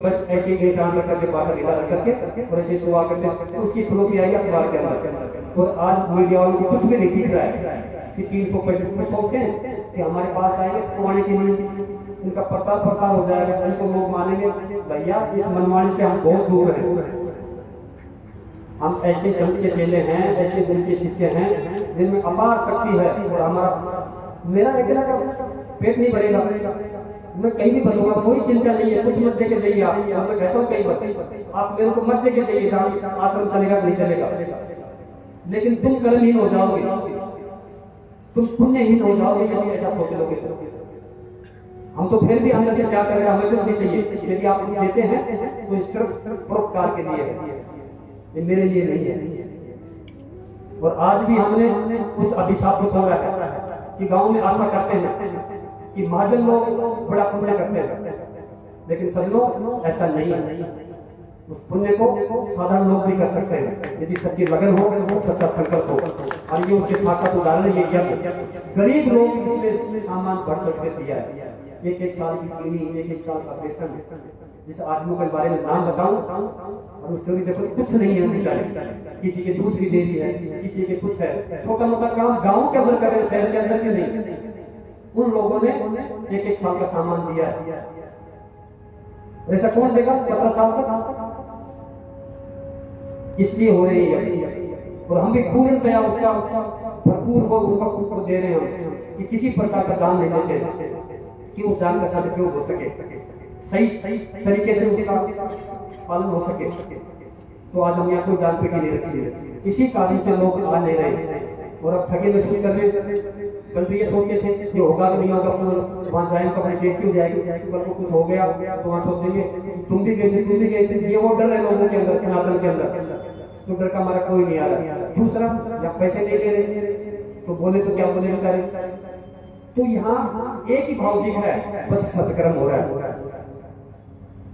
बस ऐसे ही जान रख करके बाहर निकाल करके और ऐसे सुहा करते उसकी फिलोपी आई अखबार के अंदर। और आज मीडिया वालों को कुछ भी नहीं दिख रहा है कि 365 में सोचते हैं कि हमारे पास आएंगे कमाने के लिए, इनका प्रचार प्रसार हो जाएगा, इनको लोग मानेंगे। भैया इस मनमानी से हम बहुत दूर हैं। हम ऐसे संत के चेले हैं, ऐसे दिल के शिष्य हैं जिनमें अपार शक्ति है। और हमारा मेरा अकेला का पेट नहीं भरेगा, मैं कहीं भी भरूंगा, कोई चिंता नहीं है। कुछ मत देके जाइए आप, मैं कहता हूँ कई बार आप मेरे को मत देके जाइए आश्रम चलेगा नहीं चलेगा, लेकिन तुम कर्महीन हो जाओगे, तुम पुण्यहीन हो जाओगे यदि ऐसा सोच लोगे। हम तो फिर भी अंदर से क्या करेगा, हमें कुछ नहीं चाहिए। यदि आप कुछ देते हैं तो सिर्फ परोपकार के लिए है, ये मेरे लिए नहीं है। और आज भी हमने उस अभिशाप को तोड़ा है कि गांव में आशा करते हैं कि महाजन लोग बड़ा पुण्य करते हैं, लेकिन सज्जनों ऐसा नहीं है। उस पुण्य को साधारण लोग भी कर सकते हैं यदि सच्ची लगन हो, सच्चा संकल्प हो। और ये उसके साथ उदाहरण ये गरीब लोग इसमें सामान भर चढ़ के दिया है। एक साल की चीनी, एक साल का बेसन, जिस आदमियों के बारे में नाम बताऊं और उस स्टोरी देखो, कुछ नहीं है बेचारे। किसी के दूध की डेयरी है, किसी के कुछ है, छोटा मोटा काम गांव के अंदर करे, शहर के अंदर के नहीं। उन लोगों ने एक साल का सामान दिया है। ऐसा कौन देगा 17 साल तक? इसलिए हो रही है। और हम भी पूर्णतया उसका भरपूर हो उनको दे रहे हैं कि किसी प्रकार का दान नहीं देते कि उस दान का सदुपयोग हो सके, सही तरीके से उसका पालन हो सके। तो आज हम यहाँ कोई दान पेटी नहीं रखी है, इसी कारण से लोग आ नहीं रहे। और अब ठगे महसूस कर रहे, कल तो ये सोचते थे कि होगा तो नहीं होगा, वहां जाएंगे तो अपनी बेइज्जती हो जाएगी, कल को कुछ हो गया तो वहां सोचेंगे तुम भी गए थे। ये वो डर है लोगों के अंदर, सनातन के अंदर, तो डर का हमारा कोई नहीं आ रहा। दूसरा, जब पैसे नहीं दे रहे तो बोले तो क्या बोले बेचारे। तो यहाँ एक ही भाव दिख रहा है, बस सत्कर्म हो रहा है।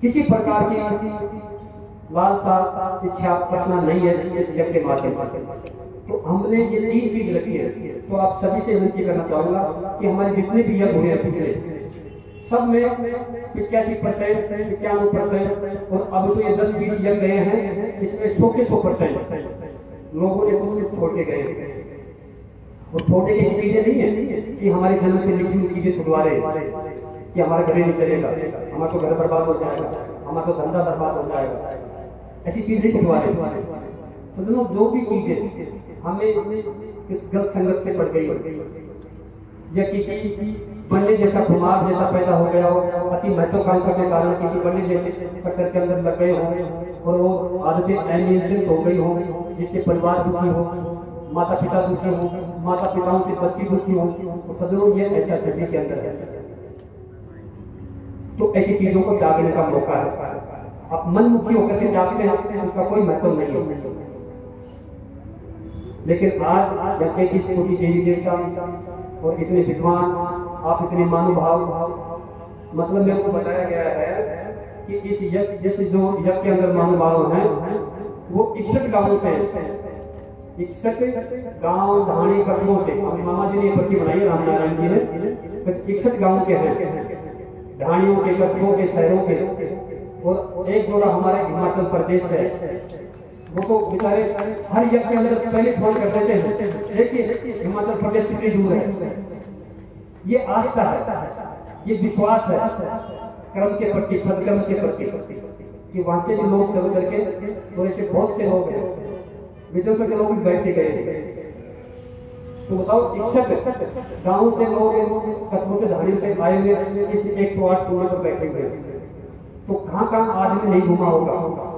किसी प्रकार की लालसा इच्छा प्रश्न नहीं है इस यज्ञ के माध्यम से। तो हमने ये 3 चीज रखी है। तो आप सभी से विनती करना चाहूंगा कि हमारे जितने भी यज्ञ हुए हैं पिछले, सब में 85%, 95%, और अब तो ये 10-20 यज्ञ गए हैं, इसमें 100 के 100% लोगों ने कुछ छोड़ के गए। और छोटे की चीजें नहीं है कि हमारे जन्म से लिखी हुई चीजें छुड़वा रहे कि हमारा घर नहीं चलेगा, हमारा तो घर बर्बाद हो जाएगा, हमारा तो धंधा बर्बाद हो जाएगा, ऐसी चीज नहीं छुड़वा रहे। सज्जनों, जो भी चीजें हमें इस गलत संगत से पड़ गई या किसी बनने जैसा कुमार जैसा पैदा हो गया हो, अति महत्वाकांक्षा के कारण किसी बनने जैसे चक्कर के अंदर लग गए हो और वो आदतें अनियंत्रित हो गई हो, जिससे परिवार दुखी हो, माता पिता दुखी हो, माता पिताओं से बच्ची दुखी हो, तो सज्जनों ये ऐसा सभी के अंदर है। तो ऐसी चीजों को त्यागने का मौका है। आप मनमुखी होकर के त्यागते हैं, उसका कोई महत्व नहीं है। लेकिन आज जबकि इस कोटि देवी देवता और इतने विद्वान, आप इतने महानुभाव, मतलब मेरे को बताया गया है कि इस यज्ञ जैसे जो यज्ञ के अंदर महानुभाव हैं वो 61 गांवों से, 61 गांव ढाणी कस्बों से, मामा जी ने ये पर्ची बनाई, रामनारायण जी ने, 61 गांव के हैं, ढाणियों के, कस्बों के, शहरों के। और एक जोड़ा हमारे हिमाचल प्रदेश है। वो तो बेचारे हर यज्ञ के अंदर पहले फोन कर देते हैं, देखिए हिमाचल प्रदेश कितनी दूर है। ये आस्था है, ये विश्वास है कर्म के प्रति, सदकर्म के प्रति, कि वहां से भी लोग चल करके, तो ऐसे बहुत से लोग हैं, विदेशों के लोग भी बैठ के गए। तो बताओ 61 गांव से लोग, कस्बों से, धाड़ी से आए हुए इस 108 कुएं पर बैठे हुए। तो कहाँ आदमी नहीं घुमा होगा,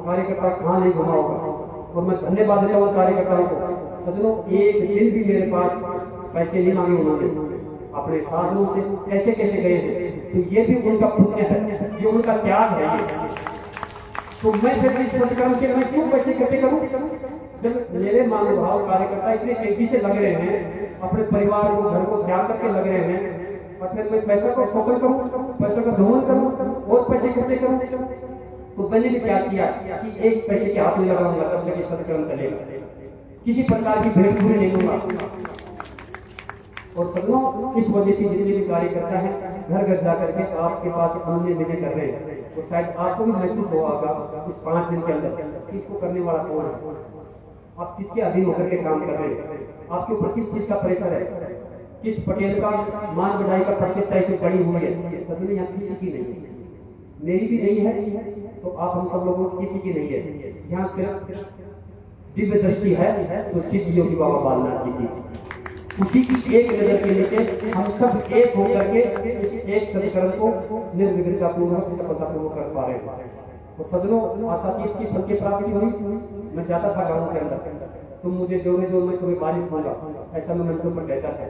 कार्यकर्ता कहाँ नहीं घुमा होगा। और मैं धन्यवाद देता हूँ कार्यकर्ताओं को। सज्जनों, एक दिन भी मेरे पास पैसे नहीं मांगे उन्होंने, अपने साधनों से कैसे कैसे गए हैं। तो ये भी उनका पुण्य है, ये उनका त्याग है। ये तो मैं फिर इस सत्कर्म के मैं क्यों पैसे इकट्ठे करूं, जब मेरे महानुभाव कार्यकर्ता इतने तेजी से लग रहे हैं, अपने परिवार को, घर को त्याग करके लग रहे हैं, और फिर मैं पैसा को फसल करूं, पैसा का दोहन करूं और पैसे इकट्ठे करूं। तो मैंने भी क्या किया कि एक पैसे के हाथ में लगाऊंगा, तब तक ये सत्कर्म चलेगा, किसी प्रकार की भेंट पूरी नहीं दूंगा। और सज्जनों, इस वजह से जितने भी कार्यकर्ता हैं घर घर जाकर के आपके पास अन्य विनय कर रहे हैं तो शायद आपको भी महसूस होगा इस 5 दिन के अंदर कि इसको करने वाला कौन है, आप किसके अधीन होकर के काम कर रहे हैं, आपके ऊपर किस चीज का प्रेशर है, किस पटेल का मान बढ़ाई का प्रतिष्ठा इसे बड़ी हुई है। सभी यहाँ किसी की नहीं है, मेरी भी नहीं है, तो आप हम सब लोगों की किसी की नहीं है। यहाँ सिर्फ दिव्य दृष्टि है तो सिद्ध योगी बाबा बालनाथ जी की, उसी की एक नजर के नीचे हम सब एक होकर के इस एक समीकरण को निर्विघ्नता पूर्वक सफलता पूर्वक कर पा रहे हैं। तो सजनों, आशातीत की फल की प्राप्ति हुई। मैं जाता था गाँव के अंदर, तुम मुझे जोड़े जो मैं तुम्हें बारिश दूंगा, ऐसा मैं मंचों पर कहता था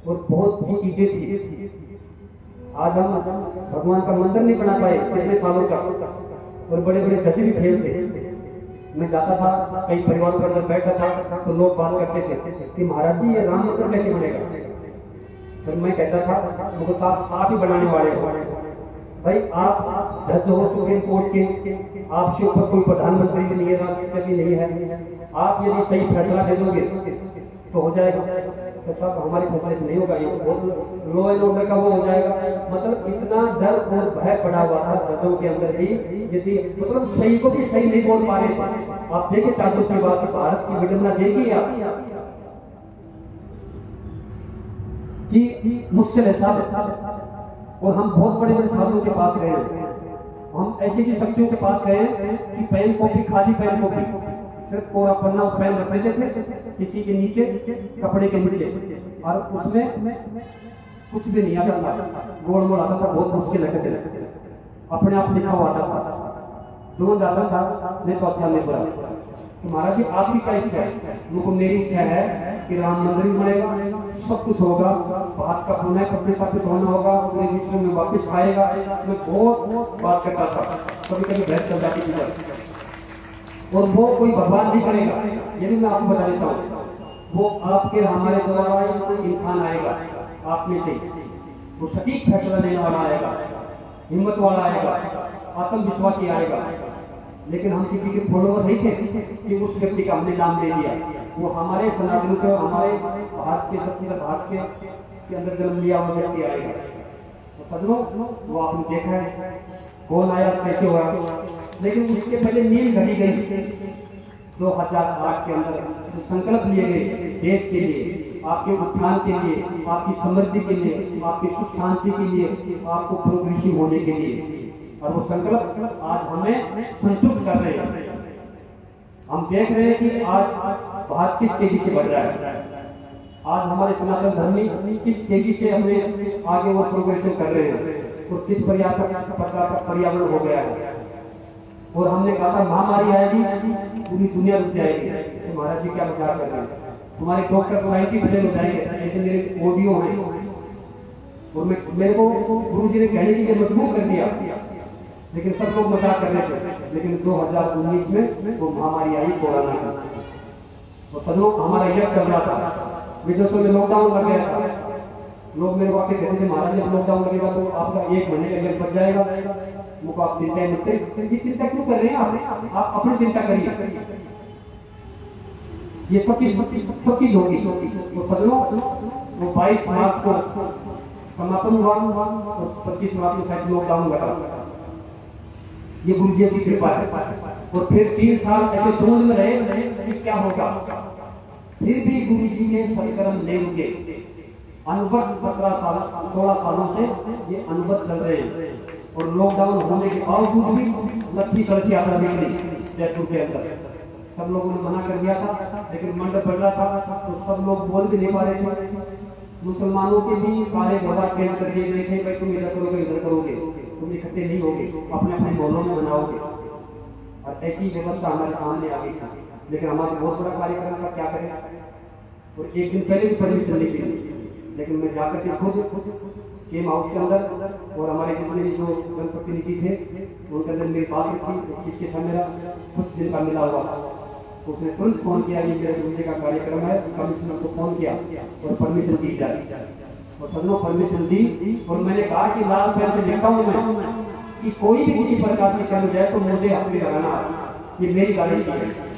और बहुत सी चीजें थी। आज हम भगवान का मंदिर नहीं बना पाए कितने सालों तक, और बड़े बड़े जज भी फेल थे। मैं जाता था कई परिवारों पर जब बैठा था तो लोग बात करते थे कि महाराज जी ये राम मंदिर कैसे बनेगा। फिर मैं कहता था मुझे साहब आप ही बनाने वाले हो भाई, आप जज हो सुप्रीम कोर्ट के, आपसे ऊपर कोई प्रधानमंत्री भी नहीं है, राष्ट्रपति भी नहीं है। आप यदि सही फैसला दे दोगे तो हो जाएगा, तो साहब हमारे फैसले से नहीं होगा, ये बहुत लॉ एंड ऑर्डर का वो हो जाएगा। मतलब इतना डर और भय पड़ा हुआ था जजों के अंदर भी, यदि मतलब सही को भी सही नहीं बोल पा रहे थे। आप देखिए ताजुब की बात, भारत की विडंबना देखिए आप कि मुश्किल है साहब, और हम बहुत बड़े बड़े साधुओं के पास गए हैं, हम ऐसी ऐसी शक्तियों के पास गए कि पेन कॉपी, खाली पेन कॉपी, सिर्फ कोरा पन्ना और पेन रख लेते थे किसी के नीचे, कपड़े के नीचे, और उसमें कुछ भी नहीं आता था, गोल मोड़ आता था, बहुत मुश्किल है, अपने आप लिखा हुआ आता था, ढूंढ आता था, नहीं तो अच्छा नहीं बुरा। तो महाराज जी आपकी क्या इच्छा है? उनको मेरी इच्छा है कि राम मंदिर बनेगा, सब कुछ होगा, बात का पुनः प्रतिष्ठापित होना होगा, पूरे विश्व में वापस आएगा। मैं बहुत बात करता था, कभी कभी बहस चल जाती थी, और वो कोई भगवान नहीं करेगा, ये भी मैं आपको बता देता हूँ, वो आपके हमारे द्वारा कोई इंसान आएगा आप में से, वो सटीक फैसला लेने वाला आएगा, हिम्मत वाला आएगा, आत्मविश्वासी आएगा। लेकिन हम किसी के फॉलोवर नहीं थे कि उस व्यक्ति का हमने नाम ले दिया, वो हमारे सनातन के, हमारे भारत के, सत्य भारत के अंदर जन्म लिया हुआ व्यक्ति आएगा। तो सजनों, वो आपने देखा है कौन आया, कैसे हुआ, लेकिन उसके पहले नींद घड़ी गई 2008 के अंदर, संकल्प लिए गए देश के लिए, आपके उत्थान के लिए, आपकी समृद्धि के लिए, आपकी सुख शांति के लिए, आपको प्रोग्रेसिव होने के लिए, और वो संकल्प आज हमें संतुष्ट कर रहे हैं। हम देख रहे हैं कि आज भारत किस तेजी से बढ़ रहा है, आज हमारे सनातन धर्मी किस तेजी से हमें आगे वो प्रोग्रेसिव कर रहे हैं, और किस पर्यावरण हो गया है। और हमने कहा था महामारी आएगी, पूरी दुनिया रुक जाएगी, तो महाराज जी क्या विचार कर रहे हैं, तुम्हारे डॉक्टर साइंटिस्ट फेल हो जाएंगे, ऐसे मेरे ऑडियो हैं, और मेरे को गुरु जी ने कहने के लिए मजबूर कर दिया, लेकिन सब लोग मजाक कर रहे थे। लेकिन 2019 में वो महामारी आई, कोरोना की, तो सदनों हमारा यज्ञ चल रहा था, विदेशों में लॉकडाउन लग गया था, लोग मेरे को आके कहते थे महाराज जब लॉकडाउन लगेगा तो आपका 1 महीने का यज्ञ बच जाएगा, मुझको आप चिंता मत करिए। ये चिंता क्यों कर रहे हैं आप अपनी चिंता करिए, ये सब चीज होगी। तो सदनों, वो 22 मार्च को समापन हुआ और 25 मार्च को शायद लॉकडाउन लगा, ये गुरु जी की कृपा है। और फिर 3 साल ऐसे ढूंढ में रहे कि क्या होगा, फिर भी गुरु जी ने सत्कर्म ले उनके अनुभव 16 सालों से ये अनुभव चल रहे हैं, और लॉकडाउन होने के बावजूद भी लक्ष्मी कलश यात्रा निकली जयपुर के अंदर। सब लोगों ने मना कर दिया था, लेकिन मंडप बढ़ रहा था तो सब लोग बोल भी नहीं पा रहे थे। मुसलमानों के भी सारे व्यवहार चेंज कर दिए गए थे, भाई तुम इधर करोगे इधर करोगे, तुम इकट्ठे नहीं होगे, अपने अपने मोहल्लों में मनाओगे, और ऐसी व्यवस्था हमारे सामने आ गई थी। लेकिन हमारा बहुत बड़ा कार्यक्रम था, क्या करें, और एक दिन पहले भी परमिशन नहीं थी, लेकिन मैं जाकर के खुद सेम हाउस के अंदर, और हमारे जितने भी जो जनप्रतिनिधि थे उनके अंदर मेरी बात थी, शिष्य था मेरा, कुछ दिन का मिला हुआ, उसने तुरंत फोन किया, ये मेरे गुरु जी का कार्यक्रम है, कमिश्नर को फोन किया और परमिशन दी जाए, और सबने परमिशन दी। और मैंने कहा कि लाल पेन से लिखता हूं मैं कि कोई भी किसी प्रकार की कर्म जाए तो मुझे हाथ में लगाना, ये मेरी गारंटी है।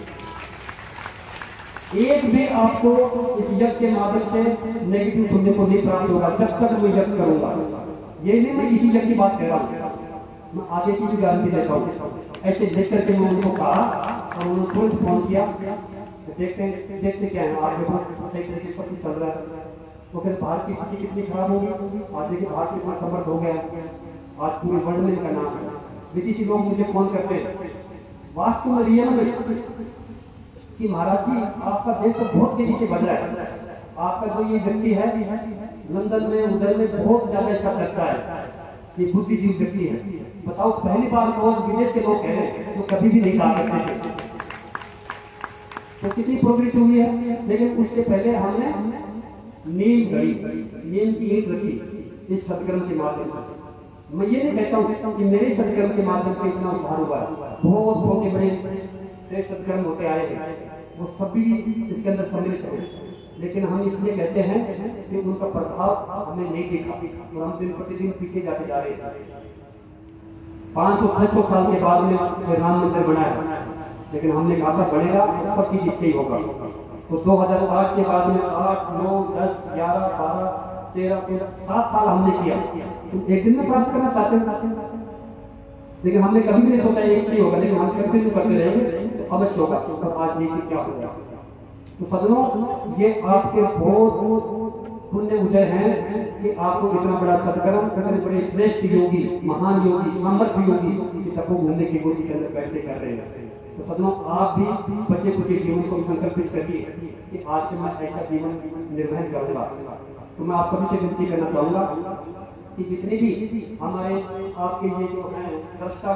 एक भी आपको इस यज्ञ के माध्यम से नेगेटिव सुनने को नहीं प्राप्त होगा जब तक मैं यज्ञ करूंगा। ये नहीं मैं किसी यज्ञ की बात कर रहा हूं, मैं आगे की भी गारंटी देता हूँ। ऐसे देख करके मैं उनको कहा और उन्होंने तुरंत फोन किया, देखते क्या है आपके पास सही तरीके से सब कुछ चल रहा है। तो फिर भारत की स्थिति कितनी खराब होगी, आज देखिए भारत कितना समर्थ हो गया, आज पूरे वर्ल्ड में इनका नाम है। विदेशी लोग मुझे फोन करते हैं वास्तव में रियल में कि महाराज जी आपका देश तो बहुत तेजी से बढ़ रहा है, आपका जो ये व्यक्ति है लंदन में उधर में बहुत ज्यादा इसका चर्चा है, ये बुद्धिजीवी व्यक्ति है। बताओ पहली बार लोग विदेश के लोग कह रहे हैं जो कभी भी नहीं कहा करते थे, तो कितनी प्रोग्रेस हुई है। लेकिन उसके पहले हमने नीम गढ़ी, नीम की ईंट रखी इस सत्कर्म के माध्यम से। मैं ये नहीं कहता हूँ कि मेरे सत्कर्म के माध्यम से इतना उद्धार हुआ है, बहुत छोटे बड़े से सत्कर्म होते आए हैं, वो सभी इसके अंदर सम्मिलित हैं। लेकिन हम इसलिए कहते हैं कि उनका प्रभाव हमें नहीं दिखा और हम दिन प्रतिदिन पीछे जाते जा रहे हैं। 500-600 साल के बाद में राम मंदिर बना है, लेकिन हमने कहा था बढ़ेगा सब चीज इससे ही होगा। तो 2008 के बाद में 8, 9, 10, 11, 12, 13, 7 साल हमने किया। तुम एक दिन में प्राप्त करना चाहते हैं, लेकिन हमने कभी भी नहीं सोचा एक से ही होगा, लेकिन हम कंटिन्यू करते रहेंगे तो अवश्य होगा। तो आज देखिए क्या होगा। तो सदनों ये आपके बहुत पुण्य उदय हैं कि आपको इतना बड़ा सत्कर्म, इतने बड़े श्रेष्ठ योगी, महान योगी, सामर्थ्य योगी तपो घूमने की गोदी के अंदर बैठे कर रहे हैं। तो सदनों आप भी बचे कुचे जीवन को संकल्पित करिए कि आज से मैं ऐसा जीवन निर्वहन करूंगा। तो मैं आप सभी से विनती करना चाहूंगा कि जितने भी हमारे आपके ये जो हैं दृष्टा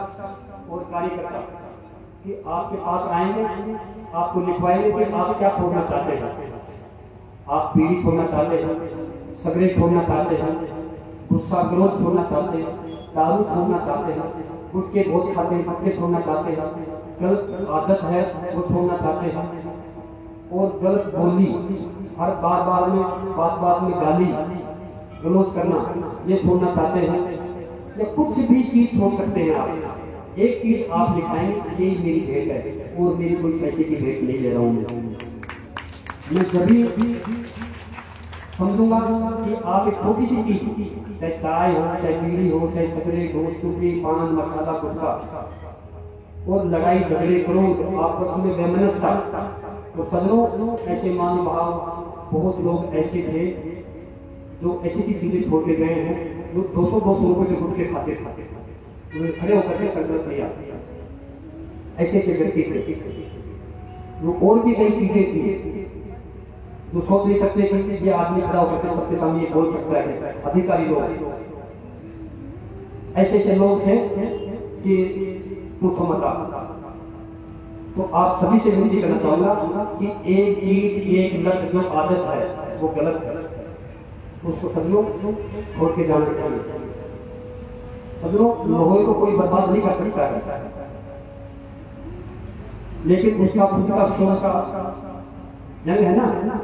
और कार्यकर्ता कि आपके पास आएंगे, आपको लिखवाएंगे कि आप क्या छोड़ना चाहते हैं। आप पीढ़ी छोड़ना चाहते हैं, सिगरेट छोड़ना चाहते हैं, गुस्सा क्रोध छोड़ना चाहते हैं, दारू छोड़ना चाहते हैं, गुटखे बहुत खाते हैं मटके छोड़ना चाहते हैं, गलत आदत है वो छोड़ना चाहते हैं, और गलत बोली, हर बार में बात में गाली गलौज करना ये छोड़ना चाहते हैं, या कुछ भी चीज छोड़ सकते हैं आप। एक चीज आप लिखाएंगे ये मेरी भेंट है और मेरी कोई पैसे की भेंट नहीं ले रहा हूं मैं जब भी समझूंगा कि आप एक छोटी सी चीज, चाहे चाय हो, चाहे बीड़ी हो, चाहे सिगरेट हो, चुपड़ी, पान मसाला, गुटखा, और लड़ाई झगड़े करो आपस में वैमनस्यता। तो सदनों ऐसे महानुभाव बहुत लोग ऐसे थे जो ऐसी सी चीजें छोड़ के गए हैं, जो 200-200 रुपए के गुटखे खाते खड़े होकर के संगत किया। ऐसे व्यक्ति थे जो और भी कई चीजें थी जो सोच नहीं सकते कि ये आदमी खड़ा होकर के सबके सामने ये बोल सकता है। अधिकारी लोग ऐसे लोग थे कि पूछो मत आप। तो आप सभी से विनती करना चाहूंगा कि एक चीज, एक लत जो आदत है वो गलत है, उसको सब लोग छोड़ के जाना चाहिए। सब लोग लोगों को कोई बर्बाद नहीं कर सकता है, लेकिन उसका खुद का स्वयं का जंग है ना,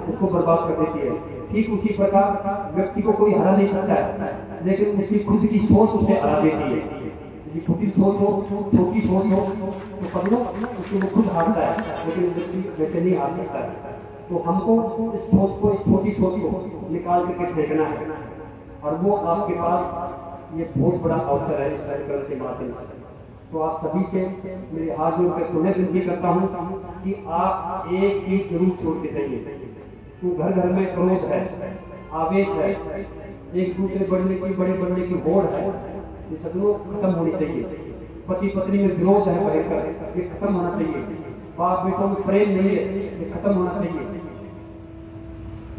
उसको बर्बाद कर देती है। ठीक उसी प्रकार व्यक्ति को कोई हरा नहीं सकता है, लेकिन उसकी खुद की सोच उसे हरा देती है। छोटी सोच हो, छोटी सोच हो तो सब लोग उसको वो खुद हारता है, लेकिन व्यक्ति वैसे नहीं हार सकता है। तो हमको इस सोच को, इस छोटी सोच को निकाल करके फेंकना है, और वो आपके पास ये बहुत बड़ा अवसर है इस कार्यक्रम के माध्यम से। तो आप सभी से मेरे हाथ जोड़कर पुनः विनती करता हूँ कि आप एक चीज जरूर छोड़ के जाइए। तो घर में क्रोध है, आवेश है, एक दूसरे बड़े बढ़ने की होड़ है, ये सब लोग खत्म होनी चाहिए। पति पत्नी में विरोध है भयंकर, ये खत्म होना चाहिए। बाप बेटों में प्रेम नहीं है, ये खत्म होना चाहिए।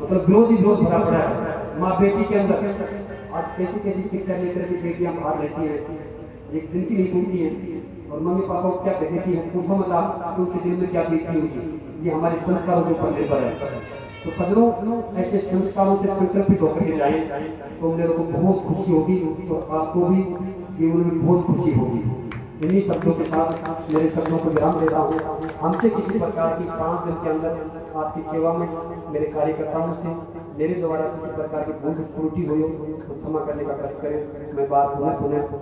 मतलब विरोध भरा पड़ा है माँ बेटी के अंदर। आज कैसी शिक्षा लेकर के बेटियां बाहर रहती है, एक दिन की नहीं सुनती है, और मम्मी पापा को क्या कहती है पूछो मत आप, उनके दिल में क्या बीती होगी। ये हमारे संस्कारों के ऊपर निर्भर है। तो सदनों ऐसे संस्कारों से संकल्पित होकर के जाए तो मेरे को बहुत खुशी होगी, और आपको भी जीवन में बहुत खुशी होगी। इन्हीं शब्दों के साथ मेरे शब्दों को विराम दे रहा हूँ। हमसे किसी प्रकार की 5 दिन के अंदर आपकी सेवा में मेरे कार्यकर्ताओं से मेरे द्वारा किसी प्रकार की भूल त्रुटि हुई तो क्षमा करने का कष्ट करें। मैं बात पुनः